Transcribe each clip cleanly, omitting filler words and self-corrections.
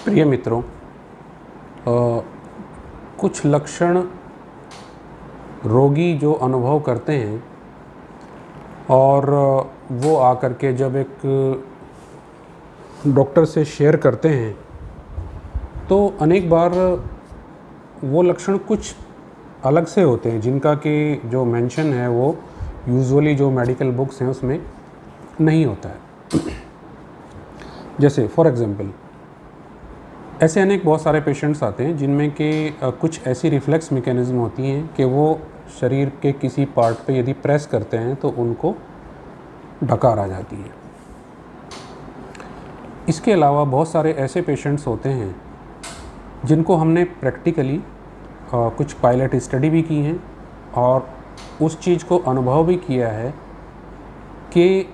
प्रिय मित्रों, कुछ लक्षण रोगी जो अनुभव करते हैं और वो आकर के जब एक डॉक्टर से शेयर करते हैं तो अनेक बार वो लक्षण कुछ अलग से होते हैं जिनका कि जो मेंशन है वो यूजुअली जो मेडिकल बुक्स हैं उसमें नहीं होता है। जैसे फॉर एग्ज़ाम्पल ऐसे अनेक बहुत सारे पेशेंट्स आते हैं जिनमें कि कुछ ऐसी रिफ्लेक्स मैकेनिज़्म होती हैं कि वो शरीर के किसी पार्ट पे यदि प्रेस करते हैं तो उनको डकार आ जाती है। इसके अलावा बहुत सारे ऐसे पेशेंट्स होते हैं जिनको हमने प्रैक्टिकली कुछ पायलट स्टडी भी की हैं और उस चीज़ को अनुभव भी किया है कि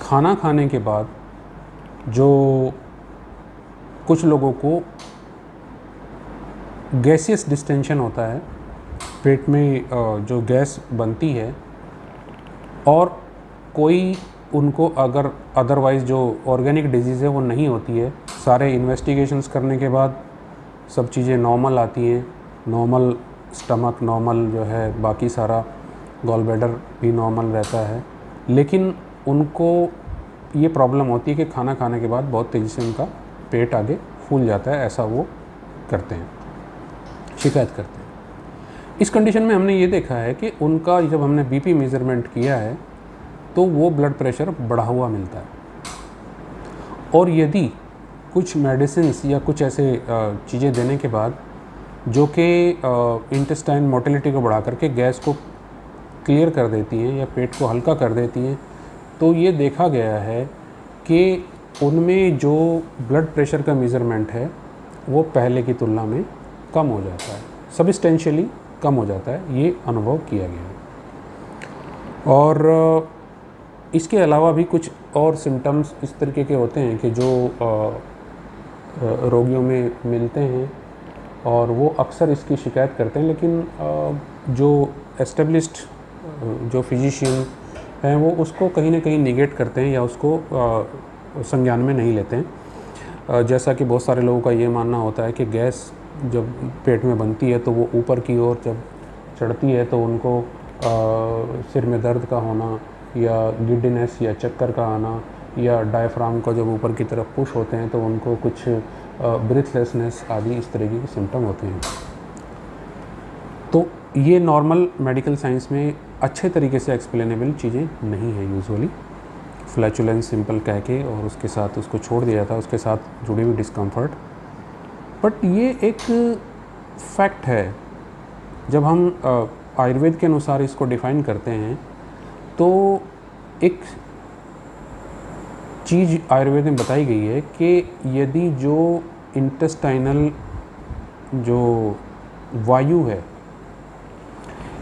खाना खाने के बाद जो कुछ लोगों को गैसियस डिस्टेंशन होता है, पेट में जो गैस बनती है, और कोई उनको अगर अदरवाइज़ जो ऑर्गेनिक डिजीज़ है वो नहीं होती है, सारे इन्वेस्टिगेशंस करने के बाद सब चीज़ें नॉर्मल आती हैं, नॉर्मल स्टमक, नॉर्मल जो है बाकी सारा गॉल ब्लैडर भी नॉर्मल रहता है, लेकिन उनको ये प्रॉब्लम होती है कि खाना खाने के बाद बहुत तेज़ी से उनका पेट आगे फूल जाता है। ऐसा वो करते हैं, शिकायत करते हैं। इस कंडीशन में हमने ये देखा है कि उनका जब हमने बीपी मेज़रमेंट किया है तो वो ब्लड प्रेशर बढ़ा हुआ मिलता है, और यदि कुछ मेडिसिन्स या कुछ ऐसे चीज़ें देने के बाद जो कि इंटेस्टाइन मोटिलिटी को बढ़ा करके गैस को क्लियर कर देती हैं या पेट को हल्का कर देती हैं, तो ये देखा गया है कि उनमें जो ब्लड प्रेशर का मेज़रमेंट है वो पहले की तुलना में कम हो जाता है, सब्सटेंशियली कम हो जाता है। ये अनुभव किया गया है। और इसके अलावा भी कुछ और सिम्टम्स इस तरीके के होते हैं कि जो रोगियों में मिलते हैं और वो अक्सर इसकी शिकायत करते हैं, लेकिन जो एस्टेब्लिश्ड जो फिजिशियन हैं वो उसको कहीं ना कहीं निगेट करते हैं या उसको संज्ञान में नहीं लेते हैं। जैसा कि बहुत सारे लोगों का ये मानना होता है कि गैस जब पेट में बनती है तो वो ऊपर की ओर जब चढ़ती है तो उनको सिर में दर्द का होना या गिड्डीनेस या चक्कर का आना, या डायफ्राम को जब ऊपर की तरफ पुश होते हैं तो उनको कुछ ब्रीथलेसनेस आदि इस तरीके के सिम्टम होते हैं। तो ये नॉर्मल मेडिकल साइंस में अच्छे तरीके से एक्सप्लेनेबल चीज़ें नहीं हैं यूजुअली। फ्लैचुलेंस सिंपल कह के और उसके साथ उसको छोड़ दिया था, उसके साथ जुड़ी हुई डिस्कम्फर्ट। बट ये एक फैक्ट है। जब हम आयुर्वेद के अनुसार इसको डिफ़ाइन करते हैं तो एक चीज़ आयुर्वेद में बताई गई है कि यदि जो इंटेस्टाइनल जो वायु है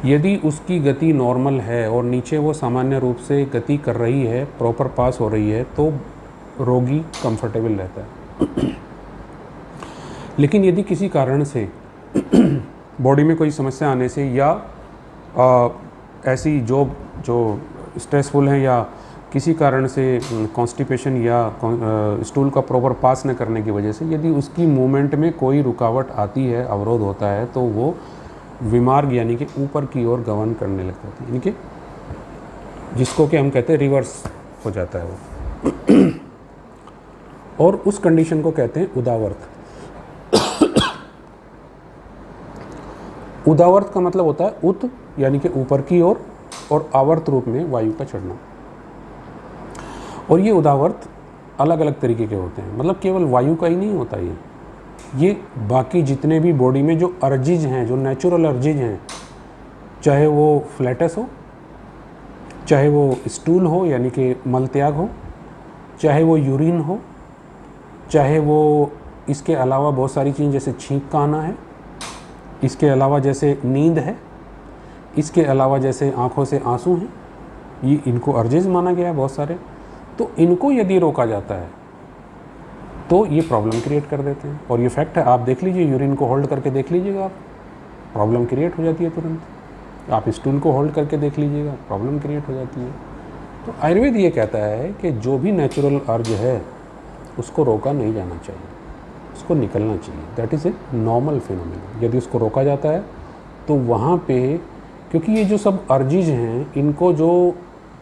यदि उसकी गति नॉर्मल है और नीचे वो सामान्य रूप से गति कर रही है, प्रॉपर पास हो रही है, तो रोगी कंफर्टेबल रहता है। लेकिन यदि किसी कारण से बॉडी में कोई समस्या आने से या ऐसी जो स्ट्रेसफुल है या किसी कारण से कॉन्स्टिपेशन या स्टूल का प्रॉपर पास न करने की वजह से यदि उसकी मूवमेंट में कोई रुकावट आती है, अवरोध होता है, तो वो विमार्ग यानी कि ऊपर की ओर गमन करने लगता है, यानी कि जिसको कि हम कहते हैं रिवर्स हो जाता है वो। और उस कंडीशन को कहते हैं उदावर्त। उदावर्त का मतलब होता है उत यानी कि ऊपर की ओर और आवर्त रूप में वायु का चढ़ना। और ये उदावर्त अलग अलग तरीके के होते हैं, मतलब केवल वायु का ही नहीं होता ये बाकी जितने भी बॉडी में जो अर्जिज हैं, जो नेचुरल अर्जिज हैं, चाहे वो फ्लैटस हो, चाहे वो स्टूल हो यानी कि मलत्याग हो, चाहे वो यूरिन हो, चाहे वो इसके अलावा बहुत सारी चीज़ें जैसे छींक का आना है, इसके अलावा जैसे नींद है, इसके अलावा जैसे आँखों से आंसू हैं, ये इनको अर्जिज माना गया है बहुत सारे। तो इनको यदि रोका जाता है तो ये प्रॉब्लम क्रिएट कर देते हैं, और ये फैक्ट है। आप देख लीजिए, यूरिन को होल्ड करके देख लीजिएगा, आप प्रॉब्लम क्रिएट हो जाती है तुरंत। आप स्टूल को होल्ड करके देख लीजिएगा, प्रॉब्लम क्रिएट हो जाती है। तो आयुर्वेद ये कहता है कि जो भी नेचुरल अर्ज है उसको रोका नहीं जाना चाहिए। उसको निकलना चाहिए। That is a normal phenomena. यदि उसको रोका जाता है तो वहाँ पे, क्योंकि ये जो सब अर्जीज हैं इनको जो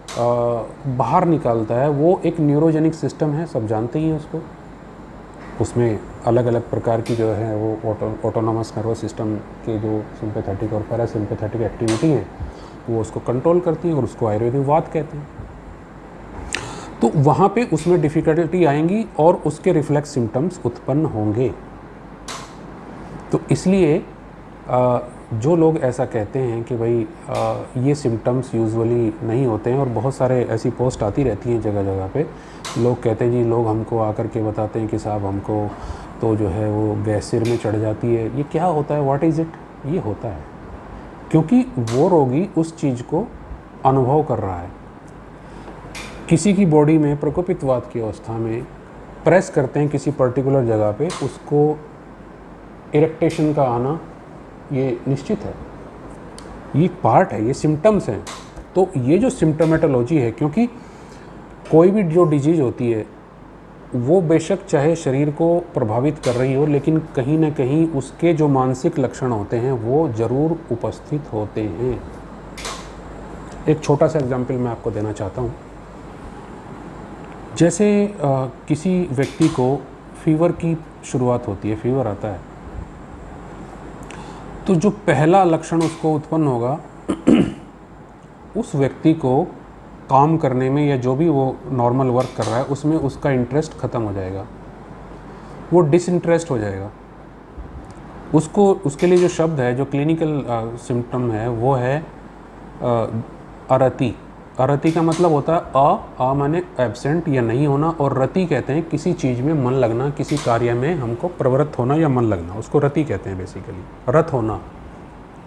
बाहर निकालता है वो एक न्यूरोजेनिक सिस्टम है, सब जानते ही हैं उसको। उसमें अलग अलग प्रकार की जो है वो ऑटोनोमस नर्वस सिस्टम के जो सिंपैथेटिक और पैरासिम्पैथेटिक एक्टिविटी है वो उसको कंट्रोल करती हैं और उसको आयुर्वेद में वात कहते हैं। तो वहाँ पे उसमें डिफ़िकल्टी आएंगी और उसके रिफ्लेक्स सिम्टम्स उत्पन्न होंगे। तो इसलिए जो लोग ऐसा कहते हैं कि भाई ये सिम्टम्स यूजुअली नहीं होते हैं, और बहुत सारे ऐसी पोस्ट आती रहती हैं जगह जगह पे, लोग कहते हैं जी, लोग हमको आकर के बताते हैं कि साहब हमको तो जो है वो गैस सिर में चढ़ जाती है। ये क्या होता है, व्हाट इज़ इट? ये होता है क्योंकि वो रोगी उस चीज़ को अनुभव कर रहा है। किसी की बॉडी में प्रकोपितवात की अवस्था में प्रेस करते हैं किसी पर्टिकुलर जगह पे, उसको इरेक्टेशन का आना ये निश्चित है, ये पार्ट है, ये सिम्टम्स हैं। तो ये जो सिम्टोमेटोलॉजी है, क्योंकि कोई भी जो डिजीज़ होती है वो बेशक चाहे शरीर को प्रभावित कर रही हो, लेकिन कहीं ना कहीं उसके जो मानसिक लक्षण होते हैं वो ज़रूर उपस्थित होते हैं। एक छोटा सा एग्जाम्पल मैं आपको देना चाहता हूँ। जैसे किसी व्यक्ति को फीवर की शुरुआत होती है, फीवर आता है, तो जो पहला लक्षण उसको उत्पन्न होगा उस व्यक्ति को काम करने में या जो भी वो नॉर्मल वर्क कर रहा है उसमें उसका इंटरेस्ट ख़त्म हो जाएगा, वो डिसइंटरेस्ट हो जाएगा। उसको उसके लिए जो शब्द है, जो क्लिनिकल सिम्टम है, वो है अरति। अरति का मतलब होता है अ माने एब्सेंट या नहीं होना, और रति कहते हैं किसी चीज़ में मन लगना, किसी कार्य में हमको प्रवृत्त होना या मन लगना, उसको रति कहते हैं बेसिकली। रत होना,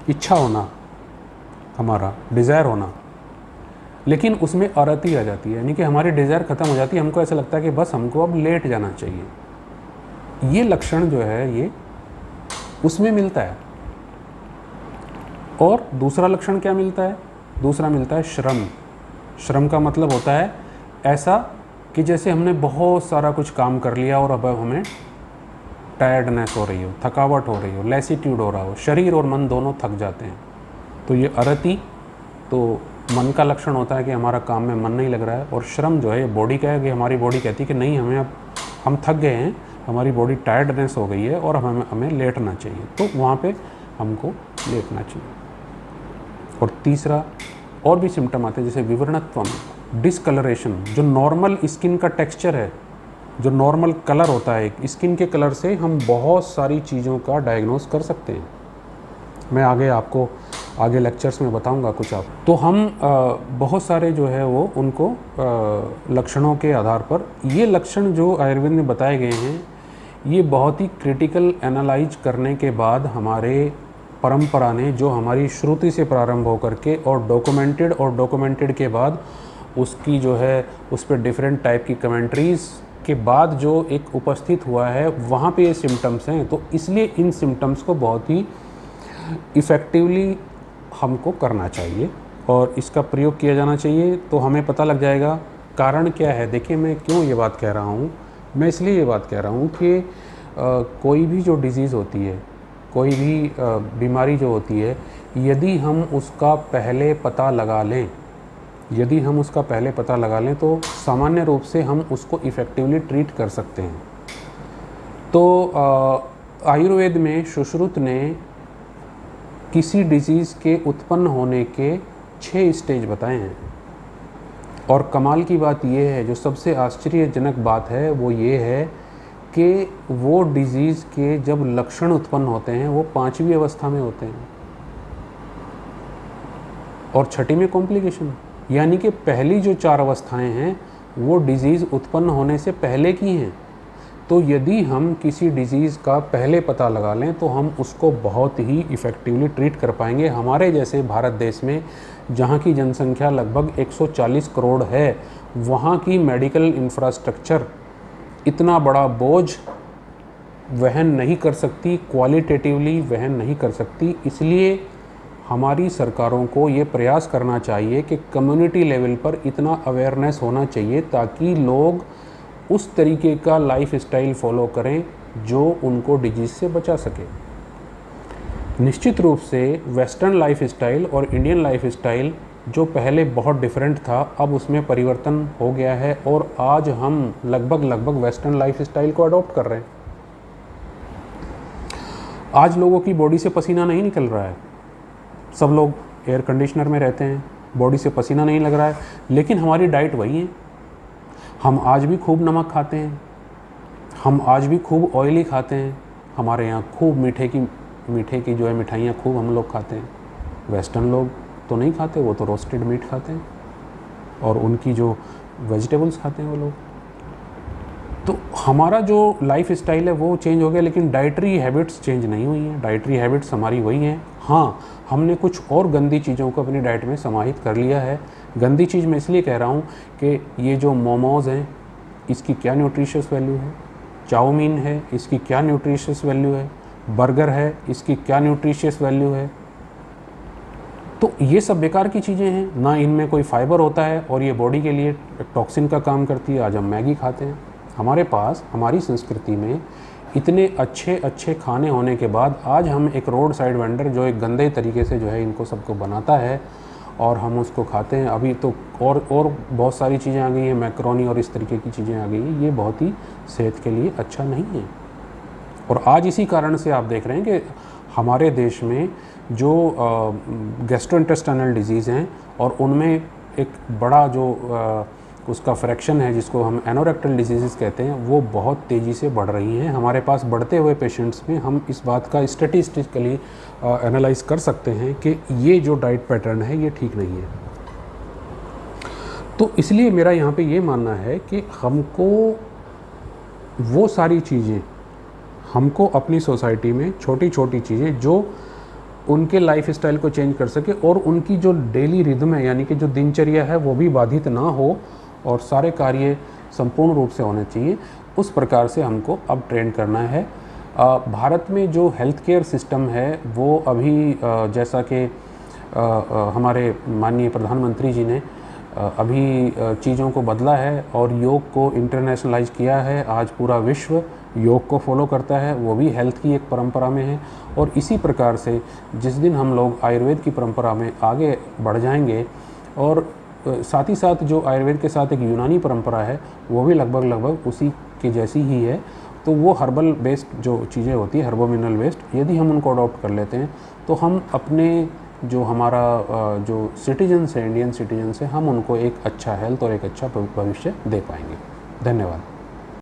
इच्छा होना, हमारा डिज़ायर होना, लेकिन उसमें अरति आ जाती है, यानी कि हमारी डिज़ायर ख़त्म हो जाती है, हमको ऐसा लगता है कि बस हमको अब लेट जाना चाहिए। ये लक्षण जो है ये उसमें मिलता है। और दूसरा लक्षण क्या मिलता है? दूसरा मिलता है श्रम। श्रम का मतलब होता है ऐसा कि जैसे हमने बहुत सारा कुछ काम कर लिया और अब हमें टायर्डनेस हो रही हो, थकावट हो रही हो, लैसिट्यूड हो रहा हो, शरीर और मन दोनों थक जाते हैं। तो ये अरति तो मन का लक्षण होता है कि हमारा काम में मन नहीं लग रहा है। और श्रम जो है ये बॉडी का है कि हमारी बॉडी कहती है कि नहीं, हमें अब हम थक गए हैं, हमारी बॉडी टायर्डनेस हो गई है और हमें लेटना चाहिए, तो वहाँ पे हमको लेटना चाहिए। और तीसरा और भी सिम्टम आते हैं, जैसे विवर्णत्वम, डिसकलरेशन। जो नॉर्मल स्किन का टेक्सचर है, जो नॉर्मल कलर होता है, स्किन के कलर से हम बहुत सारी चीज़ों का डायग्नोस कर सकते हैं। मैं आपको आगे लेक्चर्स में बताऊंगा कुछ आप। तो हम बहुत सारे जो है वो उनको लक्षणों के आधार पर, ये लक्षण जो आयुर्वेद में बताए गए हैं ये बहुत ही क्रिटिकल एनालाइज करने के बाद हमारे परंपरा ने, जो हमारी श्रुति से प्रारंभ होकर के और डॉक्यूमेंटेड के बाद उसकी जो है उस पर डिफरेंट टाइप की कमेंट्रीज़ के बाद जो एक उपस्थित हुआ है, वहाँ पे ये सिम्टम्स हैं। तो इसलिए इन सिम्टम्स को बहुत ही इफ़ेक्टिवली हमको करना चाहिए और इसका प्रयोग किया जाना चाहिए, तो हमें पता लग जाएगा कारण क्या है। देखिए, मैं क्यों ये बात कह रहा हूँ, मैं इसलिए ये बात कह रहा हूँ कि कोई भी जो डिज़ीज़ होती है, कोई भी बीमारी जो होती है, यदि हम उसका पहले पता लगा लें, तो सामान्य रूप से हम उसको इफ़ेक्टिवली ट्रीट कर सकते हैं। तो आयुर्वेद में सुश्रुत ने किसी डिजीज़ के उत्पन्न होने के 6 स्टेज बताए हैं। और कमाल की बात यह है, जो सबसे आश्चर्यजनक बात है वो ये है कि वो डिज़ीज़ के जब लक्षण उत्पन्न होते हैं वो 5वीं अवस्था में होते हैं और 6ठी में कॉम्प्लिकेशन। यानी कि पहली जो 4 अवस्थाएं हैं वो डिज़ीज़ उत्पन्न होने से पहले की हैं। तो यदि हम किसी डिज़ीज़ का पहले पता लगा लें तो हम उसको बहुत ही इफ़ेक्टिवली ट्रीट कर पाएंगे। हमारे जैसे भारत देश में, जहाँ की जनसंख्या लगभग 140 करोड़ है, वहाँ की मेडिकल इंफ्रास्ट्रक्चर इतना बड़ा बोझ वहन नहीं कर सकती, क्वालिटेटिवली वहन नहीं कर सकती। इसलिए हमारी सरकारों को ये प्रयास करना चाहिए कि कम्युनिटी लेवल पर इतना अवेयरनेस होना चाहिए ताकि लोग उस तरीके का लाइफ स्टाइल फॉलो करें जो उनको डिजीज़ से बचा सके। निश्चित रूप से वेस्टर्न लाइफ स्टाइल और इंडियन लाइफ स्टाइल जो पहले बहुत डिफरेंट था, अब उसमें परिवर्तन हो गया है और आज हम लगभग वेस्टर्न लाइफ स्टाइल को अडॉप्ट कर रहे हैं। आज लोगों की बॉडी से पसीना नहीं निकल रहा है, सब लोग एयर कंडीशनर में रहते हैं, बॉडी से पसीना नहीं लग रहा है, लेकिन हमारी डाइट वही है। हम आज भी खूब नमक खाते हैं, हम आज भी खूब ऑयली खाते हैं, हमारे यहाँ खूब मीठे की जो है मिठाइयाँ खूब हम लोग खाते हैं। वेस्टर्न लोग तो नहीं खाते, वो तो रोस्टेड मीट खाते हैं और उनकी जो वेजिटेबल्स खाते हैं वो लोग। तो हमारा जो लाइफ स्टाइल है वो चेंज हो गया, लेकिन डाइटरी हैबिट्स चेंज नहीं हुई हैं। डाइटरी हैबिट्स हमारी वही हैं। हाँ, हमने कुछ और गंदी चीज़ों को अपनी डाइट में समाहित कर लिया है। गंदी चीज़ मैं इसलिए कह रहा हूँ कि ये जो मोमोज़ हैं, इसकी क्या न्यूट्रिशियस वैल्यू है, चाउमीन है, इसकी क्या न्यूट्रिशियस वैल्यू है, बर्गर है, इसकी क्या न्यूट्रिशियस वैल्यू है। तो ये सब बेकार की चीज़ें हैं, ना इनमें कोई फाइबर होता है और ये बॉडी के लिए टॉक्सिन का काम करती है। आज हम मैगी खाते हैं। हमारे पास हमारी संस्कृति में इतने अच्छे खाने होने के बाद आज हम एक रोड साइड वेंडर जो एक गंदे तरीके से जो है इनको सबको बनाता है और हम उसको खाते हैं। अभी तो और बहुत सारी चीज़ें आ गई हैं, मैक्रोनी और इस तरीके की चीज़ें आ गई हैं। ये बहुत ही सेहत के लिए अच्छा नहीं है। और आज इसी कारण से आप देख रहे हैं कि हमारे देश में जो गैस्ट्रोइंटेस्टाइनल डिजीज़ हैं और उनमें एक बड़ा जो उसका फ्रैक्शन है जिसको हम एनोरेक्टल डिजीज़ कहते हैं, वो बहुत तेज़ी से बढ़ रही हैं। हमारे पास बढ़ते हुए पेशेंट्स में हम इस बात का स्टैटिस्टिकली एनालाइज कर सकते हैं कि ये जो डाइट पैटर्न है ये ठीक नहीं है। तो इसलिए मेरा यहाँ पे ये मानना है कि हमको वो सारी चीज़ें, हमको अपनी सोसाइटी में छोटी छोटी चीज़ें जो उनके लाइफ स्टाइल को चेंज कर सके और उनकी जो डेली रिदम है यानी कि जो दिनचर्या है वो भी बाधित ना हो और सारे कार्य संपूर्ण रूप से होने चाहिए, उस प्रकार से हमको अब ट्रेन करना है। भारत में जो हेल्थ केयर सिस्टम है वो अभी जैसा कि हमारे माननीय प्रधानमंत्री जी ने अभी चीज़ों को बदला है और योग को इंटरनेशनलाइज किया है। आज पूरा विश्व योग को फॉलो करता है, वो भी हेल्थ की एक परंपरा में है। और इसी प्रकार से जिस दिन हम लोग आयुर्वेद की परंपरा में आगे बढ़ जाएंगे और साथ ही साथ जो आयुर्वेद के साथ एक यूनानी परंपरा है वो भी लगभग उसी की जैसी ही है, तो वो हर्बल बेस्ड जो चीज़ें होती है, हर्बो मिनरल बेस्ड, यदि हम उनको अडॉप्ट कर लेते हैं तो हम अपने जो हमारा जो सिटीजन्स हैं, इंडियन सिटीजन्स हैं, हम उनको एक अच्छा हेल्थ और एक अच्छा भविष्य दे पाएंगे। धन्यवाद।